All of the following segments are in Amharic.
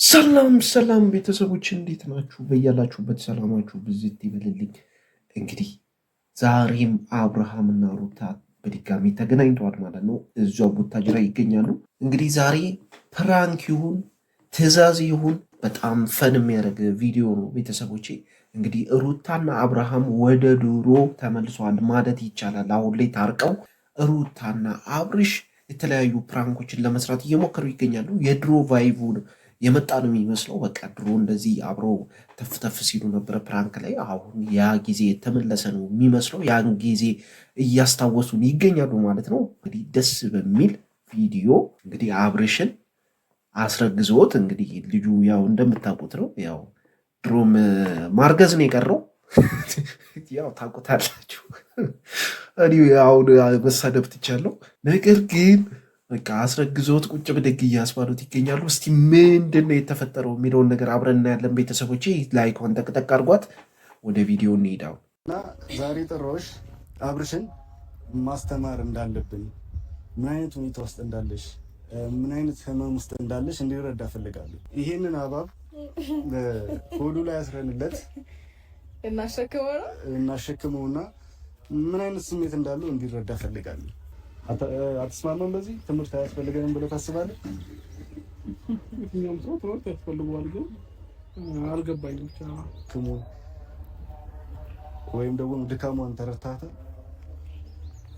ሰላም ቤተሰቦች እንዴት ናችሁ? በያላችሁበት ሰላማችሁ ብዝት ይበልልኝ። እንግዲህ ዛሬም አብርሃምና ሩታ በድጋሚ ተገናኝተዋል ማለት ነው። እዛው ቡታጅራ ይገኛሉ። እንግዲህ ዛሬ ፕራንክ ይሁን ትዕዛዝ ይሁን በጣም ፈን የሚያደርግ ቪዲዮ ነው ቤተሰቦቼ። እንግዲህ ሩታና አብርሃም ወደ ድሮ ተመልሰዋል ማለት ይቻላል። አሁን ላይ ታርቀው ሩታና አብርሽ የተለያዩ ፕራንኮችን ለመስራት እየሞከሩ ይገኛሉ። የድሮ ቫይቡ የመጣ ነው የሚመስለው። በቃ ድሮ እንደዚህ አብሮ ተፍተፍ ሲሉ ነበረ ፕራንክ ላይ። አሁን ያ ጊዜ የተመለሰ ነው የሚመስለው። ያን ጊዜ እያስታወሱን ይገኛሉ ማለት ነው። እንግዲህ ደስ በሚል ቪዲዮ እንግዲህ አብርሽን አስረግዞት እንግዲህ ልጁ ያው እንደምታውቁት ነው። ያው ድሮም ማርገዝ ነው የቀረው። ያው ታውቁታላችሁ። እኔ አሁን መሳደብ ትቻለሁ። ነገር ግን በቃ አስረግዞት ቁጭ ብድግ እያስባሉት ይገኛሉ። እስቲ ምንድን ነው የተፈጠረው የሚለውን ነገር አብረን እናያለን ቤተሰቦቼ። ላይኳን ጠቅጠቅ አድርጓት፣ ወደ ቪዲዮ እንሄዳው እና ዛሬ ጥሮሽ አብርሽን ማስተማር እንዳለብን፣ ምን አይነት ሁኔታ ውስጥ እንዳለሽ፣ ምን አይነት ህመም ውስጥ እንዳለሽ እንዲረዳ ፈልጋለሁ። ይሄንን አባብ ሆዱ ላይ አስረንለት እናሸክመውና ምን አይነት ስሜት እንዳለው እንዲረዳ ፈልጋለሁ። አትስማማም? በዚህ ትምህርት አያስፈልገንም ብለህ ታስባለህ? የትኛውም ሰው ትምህርት ያስፈልገዋል፣ ግን አልገባኝም ብቻ ወይም ደግሞ ድካሟን ተረድተሃታል?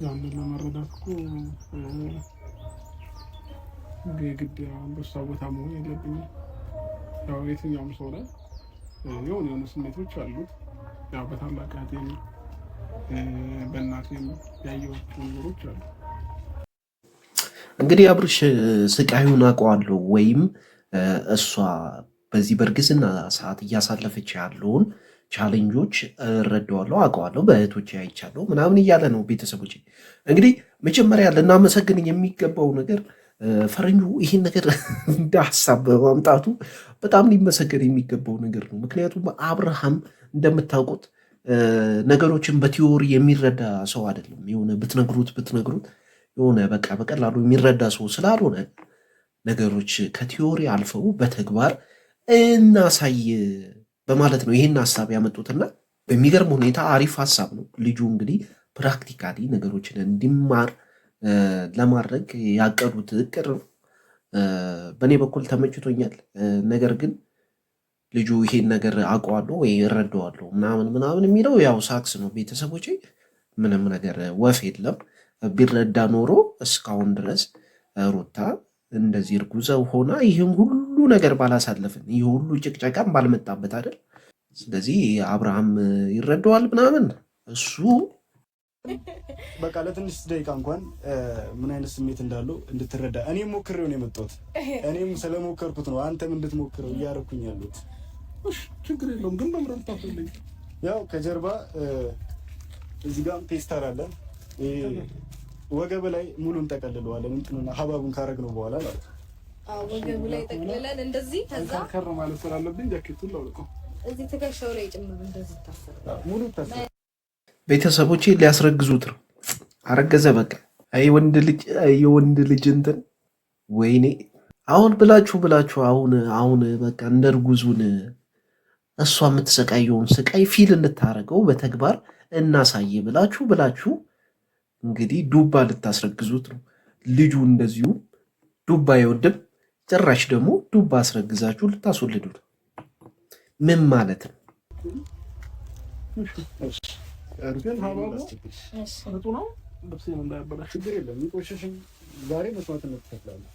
ያንን ለመረዳት እኮ የግድ በእሷ ቦታ መሆን የለብኝም። ያው የትኛውም ሰው ላይ የሆኑ ስሜቶች አሉት። ያው በታላቃቴም በእናቴም ያየኋቸው ነገሮች አሉ። እንግዲህ አብርሽ ስቃዩን አውቀዋለሁ፣ ወይም እሷ በዚህ በእርግዝና ሰዓት እያሳለፈች ያለውን ቻሌንጆች እረዳዋለሁ፣ አውቀዋለሁ፣ በእህቶች አይቻለሁ ምናምን እያለ ነው። ቤተሰቦች እንግዲህ መጀመሪያ ልናመሰግን የሚገባው ነገር ፈረንጁ ይህን ነገር እንደ ሀሳብ በማምጣቱ በጣም ሊመሰገን የሚገባው ነገር ነው። ምክንያቱም አብርሃም እንደምታውቁት ነገሮችን በቲዎሪ የሚረዳ ሰው አይደለም። የሆነ ብትነግሩት የሆነ በቃ በቀላሉ የሚረዳ ሰው ስላልሆነ ነገሮች ከቲዎሪ አልፈው በተግባር እናሳይ በማለት ነው ይህን ሀሳብ ያመጡትና በሚገርም ሁኔታ አሪፍ ሀሳብ ነው። ልጁ እንግዲህ ፕራክቲካሊ ነገሮችን እንዲማር ለማድረግ ያቀዱት እቅድ ነው። በእኔ በኩል ተመችቶኛል። ነገር ግን ልጁ ይሄን ነገር አውቀዋለሁ ወይ እረዳዋለሁ ምናምን የሚለው ያው ሳክስ ነው ቤተሰቦቼ። ምንም ነገር ወፍ የለም። ቢረዳ ኖሮ እስካሁን ድረስ ሩታ እንደዚህ እርጉዘው ሆና ይህን ሁሉ ነገር ባላሳለፍን፣ ይህ ሁሉ ጭቅጨቃም ባልመጣበት አይደል? ስለዚህ አብርሃም ይረዳዋል ምናምን እሱ በቃ ለትንሽ ደቂቃ እንኳን ምን አይነት ስሜት እንዳለው እንድትረዳ እኔም ሞክሬው ነው የመጣሁት። እኔም ስለሞከርኩት ነው አንተም እንድትሞክረው እያደረኩኝ ያሉት። ችግር የለውም ግን መምረጥ ታፈልኝ። ያው ከጀርባ እዚህ ጋር ፔስታል አለ። ወገብ ላይ ሙሉን ጠቀልለዋለን እንትንና ሀባቡን ካረግነው በኋላ ማለት ነው። ወገቡ ላይ ጠቅልለን እንደዚህ ከዛ ከር ማለት ስላለብኝ ጃኬቱን ላውልቀው እዚህ ትከሻው ላይ ጭምር እንደዚህ ታሰረ ሙሉ ታሰረ። ቤተሰቦቼ ሊያስረግዙት ነው። አረገዘ በቃ። አይ የወንድ ልጅ እንትን ወይኔ። አሁን ብላችሁ አሁን በቃ እንደ እርጉዙን እሷ የምትሰቃየውን ስቃይ ፊል እንድታረገው በተግባር እናሳየ ብላችሁ እንግዲህ ዱባ ልታስረግዙት ነው። ልጁ እንደዚሁ ዱባ አይወድም። ጭራሽ ደግሞ ዱባ አስረግዛችሁ ልታስወልዱ ነው። ምን ማለት ነው? ግን ሀባቡ እጡ ነው። ልብሴን እንዳያበላሽ ችግር የለም። የሚቆሸሽም ዛሬ መስዋዕትነት ትከፍላለህ።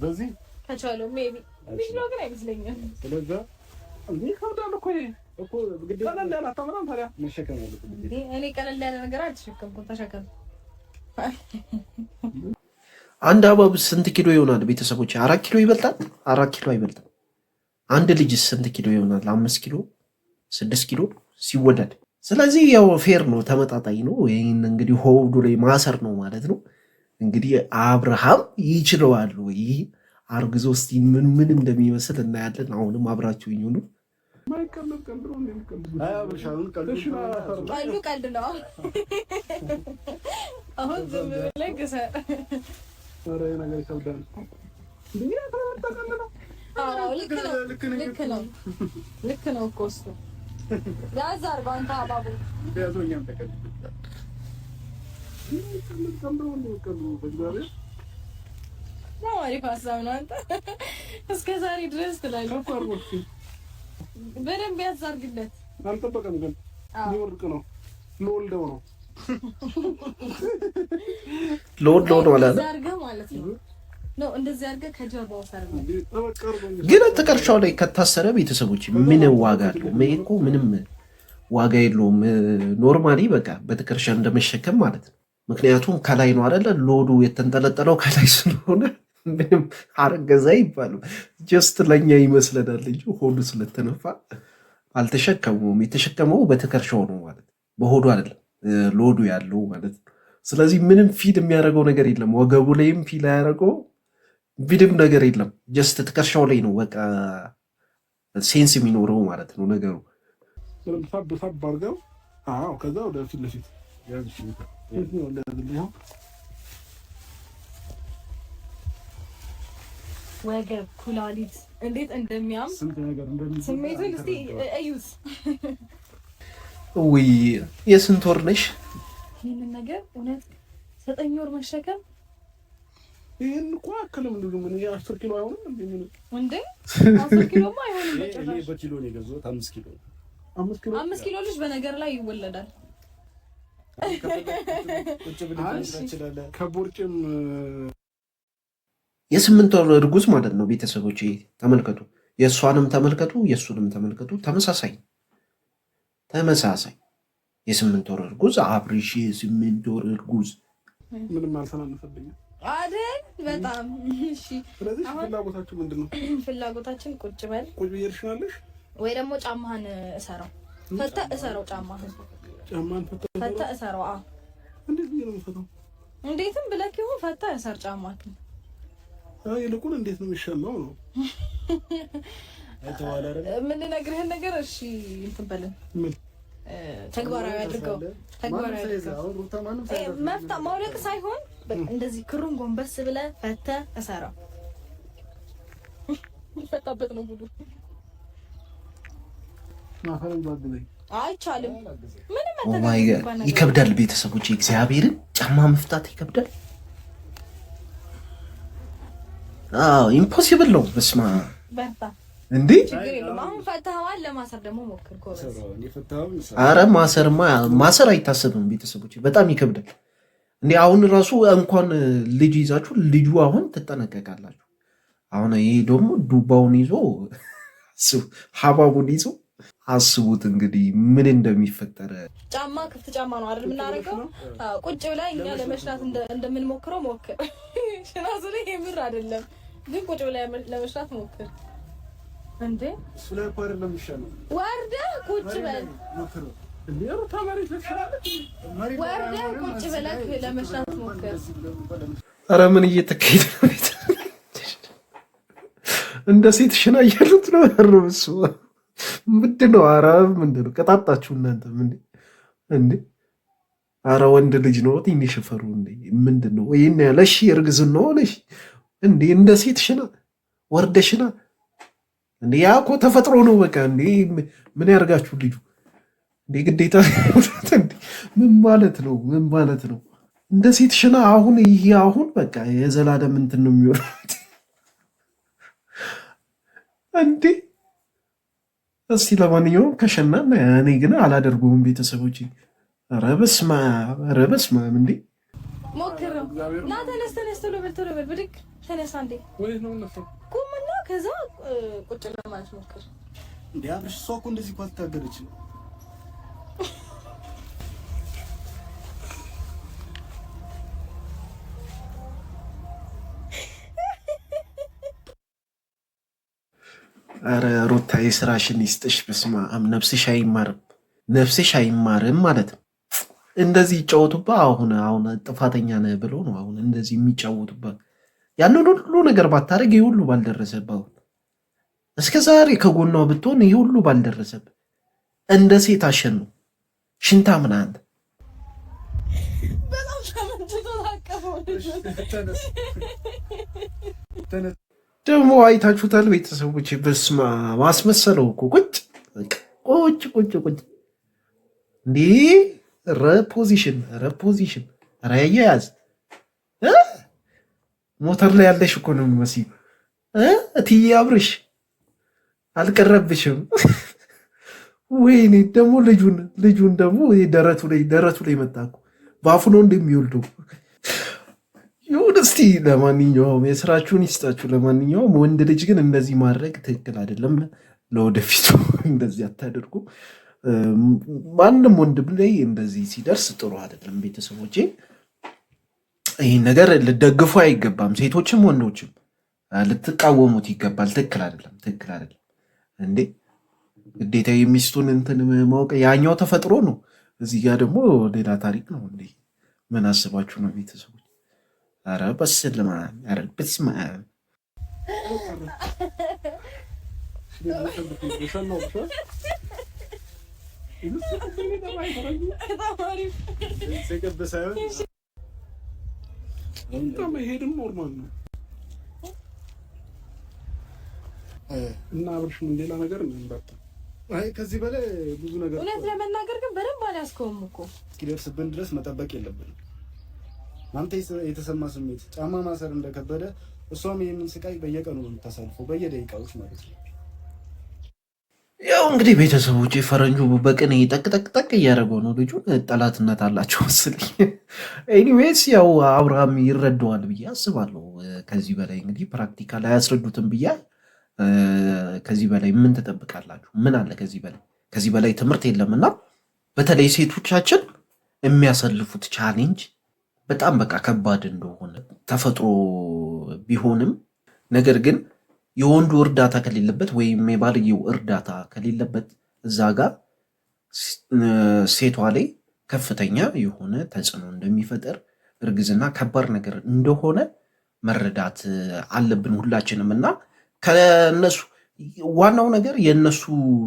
በዚህ ከቻለው ሜቢ ነው ግን አይመስለኝም። ስለዛ እንዴ ከወዳለ እኮ ግዴታ ቀለል ያለ አታምራም ታዲያ መሸከም አለብህ። እኔ ቀለል ያለ ነገር አልተሸከምኩም። ተሸከም። አንድ ሀባብ ስንት ኪሎ ይሆናል ቤተሰቦች? 4 ኪሎ ይበልጣል? 4 ኪሎ አይበልጥም። አንድ ልጅ ስንት ኪሎ ይሆናል? 5 ኪሎ 6 ኪሎ ሲወለድ። ስለዚህ ያው ፌር ነው፣ ተመጣጣኝ ነው። ይህን እንግዲህ ሆዱ ላይ ማሰር ነው ማለት ነው። እንግዲህ አብርሃም ይችለዋል ወይ አርግዞ እስቲ ምን እንደሚመስል እናያለን። አሁንም አብራችሁ ይሁኑ። ቀልድ ነው። አሁን ዝም ብለህ ግሰር። ነገር ይከብዳል። ልክ ነው እኮ እሱ ያዛር ባንታ አባቡ ያዞኛም ተቀበል ነው አሪፍ ሀሳብ ነው። አንተ እስከ ዛሬ ድረስ ትላለህ በደንብ ያዛርግለት። አልጠበቀም ግን ሊወርቅ ነው ለወልደው ነው ለወልደው ነው ማለት ነው ነው እንደዚህ አድርገህ ከጀርባው ሰርግ ግን ትከሻው ላይ ከታሰረ ቤተሰቦች ምን ዋጋ አለው? እኮ ምንም ዋጋ የለውም። ኖርማሊ በቃ በትከሻ እንደመሸከም ማለት ነው። ምክንያቱም ከላይ ነው አይደለ? ሎዱ የተንጠለጠለው ከላይ ስለሆነ ምንም አረገዛ ይባላል። ጀስት ለኛ ይመስለናል እንጂ ሆዱ ስለተነፋ አልተሸከመውም። የተሸከመው በትከሻው ነው ማለት በሆዱ አይደለም ሎዱ ያለው ማለት ነው። ስለዚህ ምንም ፊድ የሚያደርገው ነገር የለም። ወገቡ ላይም ፊል ያደረገው ቪድም ነገር የለም። ጀስት ትከሻው ላይ ነው በቃ ሴንስ የሚኖረው ማለት ነው ነገሩ። ሳብ አድርገው ከዛ ወደ ፊት ለፊት ወገብ፣ ኩላሊት እንዴት እንደሚያም ስሜቱን እስቲ እዩት። ውይ የስንት ወር ነሽ? ይህንን ነገር እውነት 9 ወር መሸከም ይሄን እኮ አከለም ልጅ ምን 10 ኪሎ አይሆንም እንዴ? 10 ኪሎማ አይሆንም በጭራሽ። እኔ በኪሎ ነው የገዛሁት 5 ኪሎ 5 ኪሎ ልጅ በነገር ላይ ይወለዳል። ከቦርጭም የ8 ወር እርጉዝ ማለት ነው ቤተሰቦች ተመልከቱ። የእሷንም ተመልከቱ፣ የእሱንም ተመልከቱ። ተመሳሳይ የ8 ወር እርጉዝ አብርሽ የ8 ወር እርጉዝ ምንም አልተናነሰብኝም አይደል? በጣም እሺ። ስለዚህ ፍላጎታችሁ ምንድነው? ፍላጎታችን ቁጭ በል ቁጭ ብዬሽናለሽ ወይ ደግሞ ጫማህን እሰረው ጫማህን ፈታ እሰረው። እንዴት ብዬሽ ነው የምፈታው? እንዴትም ብለህ ይሁን ፈታ እሰር ጫማህን። ይልቁን እንዴት ነው የሚሻለው ነው ምን ነግርህን ነገር እሺ እንትን በልን ምን ተግባራዊ አድርገው መፍታ ማውለቅ ሳይሆን እንደዚህ ክሩን ጎንበስ ብለህ ፈተህ እሰራው። ፈታበት ነው ጉዱ። አይቻልም። ምንም መተጋገዝ ይከብዳል። ቤተሰቦች እግዚአብሔርን ጫማ መፍታት ይከብዳል። ኢምፖሲብል ነው። በስማ በርታ እንዴ አሁን ፈታህዋል። ለማሰር ደግሞ ሞክር ኮበስ። አረ ማሰር አይታሰብም። ቤተሰቦች በጣም ይከብዳል። እንዴ አሁን ራሱ እንኳን ልጅ ይዛችሁ ልጁ አሁን ትጠነቀቃላችሁ። አሁን ይሄ ደግሞ ዱባውን ይዞ ሀባቡን ይዞ አስቡት እንግዲህ ምን እንደሚፈጠር። ጫማ ክፍት ጫማ ነው አይደል የምናደርገው? ቁጭ ብላ እኛ ለመሽናት እንደምንሞክረው ሞክር። ሽናዙ ላይ የምር አይደለም ግን ቁጭ ብላ ለመሽናት ሞክር። እንዴ ስለይ ፓር ለምሻለው ወርደህ ቁጭ በል እንዴው ታማሪት ተሽራለች። ወርደህ ቁጭ ብለህ ለመሽናት ሞክር። ኧረ ምን እየተካሄደ ነው? እንደ ሴት ሽና እያሉት ነው ያረብሱ ምንድን ነው? ኧረ ምንድን ነው ቀጣጣችሁ እናንተ እንዴ? ኧረ ወንድ ልጅ ነው ትንሽ ፈሩ እንዴ? ምንድን ነው ይሄን ያለሽ? እርግዝና ሆነሽ እንዴ? እንደ ሴት ሽና ወርደሽና እንዴ? ያ እኮ ተፈጥሮ ነው በቃ። እንዴ ምን ያርጋችሁ ልጁ እንዴ? ግዴታ ምን ማለት ነው? ምን ማለት ነው? እንደ ሴት ሽና አሁን ይሄ አሁን በቃ የዘላለም እንትን ነው የሚሆነው እንዴ? እስቲ ለማንኛውም ከሸና እኔ ግን አላደርጉም ቤተሰቦች። ኧረ በስመ አብ እንዴ! ሞክረው ና ተነስ ቶሎ በል ብድግ ተነሳ እንዴ! ወይ ነው ነፈ ቁምና ከዛ ቁጭ ለማለት ሞክር እንዴ። አብርሽ እሷ እኮ እንደዚህ እኮ አትታገለችም። ኧረ ሩታዬ ስራሽን ይስጥሽ። በስመ አብ ነፍስሽ አይማርም ማለት ነው። እንደዚህ ይጫወቱባት። አሁን ጥፋተኛ ነህ ብሎ ነው አሁን እንደዚህ የሚጫወቱባት። ያንን ሁሉ ነገር ባታደርግ ይህ ሁሉ ባልደረሰብህ። እስከ ዛሬ ከጎኗ ብትሆን ይህ ሁሉ ባልደረሰብህ። እንደ ሴት አሸን ነው ሽንታ ምናምን ደግሞ አይታችሁታል ቤተሰቦች። በስማ ማስመሰለው እኮ ቁጭ እንዴ! ረፖዚሽን ረያያዝ ሞተር ላይ ያለሽ እኮ ነው የሚመስለው። እትዬ አብርሽ አልቀረብሽም። ወይኔ ደግሞ ልጁን ደግሞ ደረቱ ላይ መጣ እኮ በአፉ ነው እንደሚወልዱ ይሁን። እስቲ ለማንኛውም የስራችሁን ይስጣችሁ። ለማንኛውም ወንድ ልጅ ግን እንደዚህ ማድረግ ትክክል አይደለም። ለወደፊቱ እንደዚህ አታደርጉ። ማንም ወንድም ላይ እንደዚህ ሲደርስ ጥሩ አይደለም። ቤተሰቦቼ ይህን ነገር ልደግፉ አይገባም። ሴቶችም ወንዶችም ልትቃወሙት ይገባል። ትክክል አይደለም እንዴ! ግዴታ የሚስቱን እንትን ማወቅ ያኛው ተፈጥሮ ነው። እዚህ ጋር ደግሞ ሌላ ታሪክ ነው እንዴ! ምን አስባችሁ ነው ቤተሰቦች? ኧረ በስመ አብ መሄድም ኖርማል ነው እና አብርሽም ሌላ ነገር እንበጣ። አይ ከዚህ በላይ ብዙ ነገር እውነት ለመናገር ግን በደንብ አልያዝከውም እኮ እስኪደርስብን ድረስ መጠበቅ የለብንም። አንተ የተሰማ ስሜት ጫማ ማሰር እንደከበደ እሷም ይህንን ስቃይ በየቀኑ ነው የምታሳልፈው፣ በየደቂቃዎች ማለት ነው። ያው እንግዲህ ቤተሰቦች ፈረንጁ በቅኔ ጠቅጠቅጠቅ እያደረገው ነው። ልጁን ጠላትነት አላቸው መስለኝ። ኤኒዌይስ ያው አብርሃም ይረዳዋል ብዬ አስባለሁ። ከዚህ በላይ እንግዲህ ፕራክቲካል አያስረዱትም ብዬ ከዚህ በላይ ምን ትጠብቃላችሁ? ምን አለ ከዚህ በላይ ትምህርት የለምና በተለይ ሴቶቻችን የሚያሳልፉት ቻሌንጅ በጣም በቃ ከባድ እንደሆነ ተፈጥሮ ቢሆንም ነገር ግን የወንዱ እርዳታ ከሌለበት ወይም የባልየው እርዳታ ከሌለበት እዛ ጋር ሴቷ ላይ ከፍተኛ የሆነ ተጽዕኖ እንደሚፈጠር እርግዝና ከባድ ነገር እንደሆነ መረዳት አለብን ሁላችንም። እና ከነሱ ዋናው ነገር የነሱ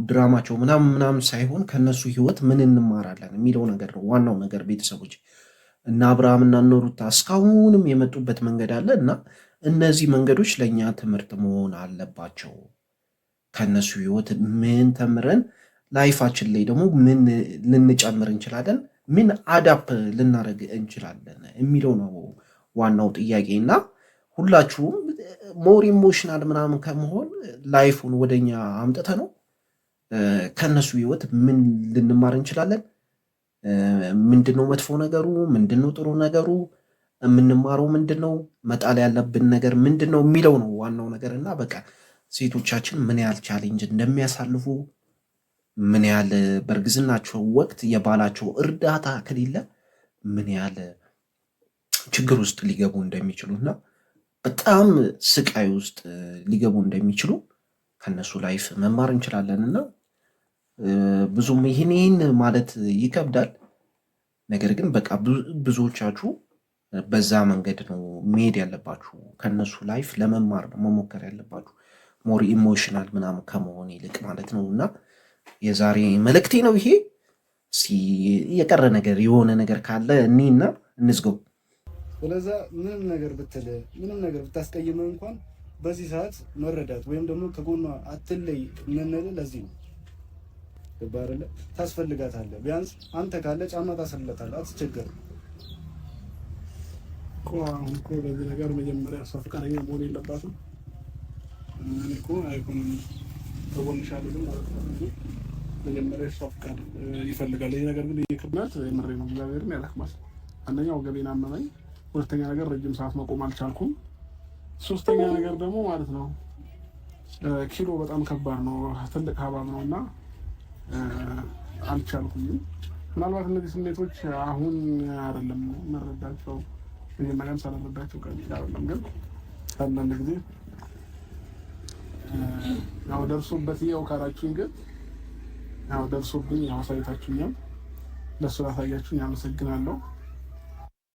ድራማቸው ምናምን ሳይሆን ከነሱ ህይወት ምን እንማራለን የሚለው ነገር ነው ዋናው ነገር። ቤተሰቦች እና አብርሃም እና እነ ሩታ እስካሁንም የመጡበት መንገድ አለ እና እነዚህ መንገዶች ለእኛ ትምህርት መሆን አለባቸው። ከነሱ ህይወት ምን ተምረን ላይፋችን ላይ ደግሞ ምን ልንጨምር እንችላለን፣ ምን አዳፕ ልናደርግ እንችላለን የሚለው ነው ዋናው ጥያቄ። እና ሁላችሁም ሞር ኢሞሽናል ምናምን ከመሆን ላይፉን ወደኛ አምጥተ ነው ከነሱ ህይወት ምን ልንማር እንችላለን፣ ምንድነው መጥፎ ነገሩ፣ ምንድነው ጥሩ ነገሩ፣ የምንማረው ምንድነው፣ መጣል ያለብን ነገር ምንድነው የሚለው ነው ዋናው ነገር። እና በቃ ሴቶቻችን ምን ያህል ቻሌንጅ እንደሚያሳልፉ ምን ያህል በእርግዝናቸው ወቅት የባላቸው እርዳታ ከሌለ ምን ያህል ችግር ውስጥ ሊገቡ እንደሚችሉ እና በጣም ስቃይ ውስጥ ሊገቡ እንደሚችሉ ከነሱ ላይፍ መማር እንችላለን። እና ብዙም ይህን ማለት ይከብዳል። ነገር ግን በቃ ብዙዎቻችሁ በዛ መንገድ ነው መሄድ ያለባችሁ። ከነሱ ላይፍ ለመማር ነው መሞከር ያለባችሁ ሞር ኢሞሽናል ምናምን ከመሆን ይልቅ ማለት ነው። እና የዛሬ መልእክቴ ነው ይሄ። የቀረ ነገር የሆነ ነገር ካለ እኔና እንዝገው። ስለዛ ምንም ነገር ብትል ምንም ነገር ብታስቀይመ እንኳን በዚህ ሰዓት መረዳት ወይም ደግሞ ከጎኗ አትለይ የምንል ለዚህ ነው። ገባረለ ታስፈልጋታለህ። ቢያንስ አንተ ካለ ጫማ ታሰለታለህ፣ አትቸገርም። አሁን እኮ በዚህ ነገር መጀመሪያ እሷ ፈቃደኛ መሆን የለባትም። እኔ እኮ አይሆንም ተጎንሻለሁ ማለት ነው። መጀመሪያ እሷ ፈቃድ ይፈልጋል። ይሄ ነገር ግን ይከብዳት ምሬ ነው። እግዚአብሔርን ያለክማል። አንደኛው ገቤን አመመኝ፣ ሁለተኛ ነገር ረጅም ሰዓት መቆም አልቻልኩም፣ ሶስተኛ ነገር ደግሞ ማለት ነው ኪሎ በጣም ከባድ ነው፣ ትልቅ ሀባብ ነው እና አልቻልኩም። ምናልባት እነዚህ ስሜቶች አሁን አይደለም መረዳቸው፣ መጀመሪያም ሳልረዳቸው ቀን አይደለም። ግን አንዳንድ ጊዜ ያው ደርሶበት ይኸው ካላችሁኝ፣ ግን ያው ደርሶብኝ ያው አሳይታችሁኛል። ለእሱ ላሳያችሁኝ አመሰግናለሁ።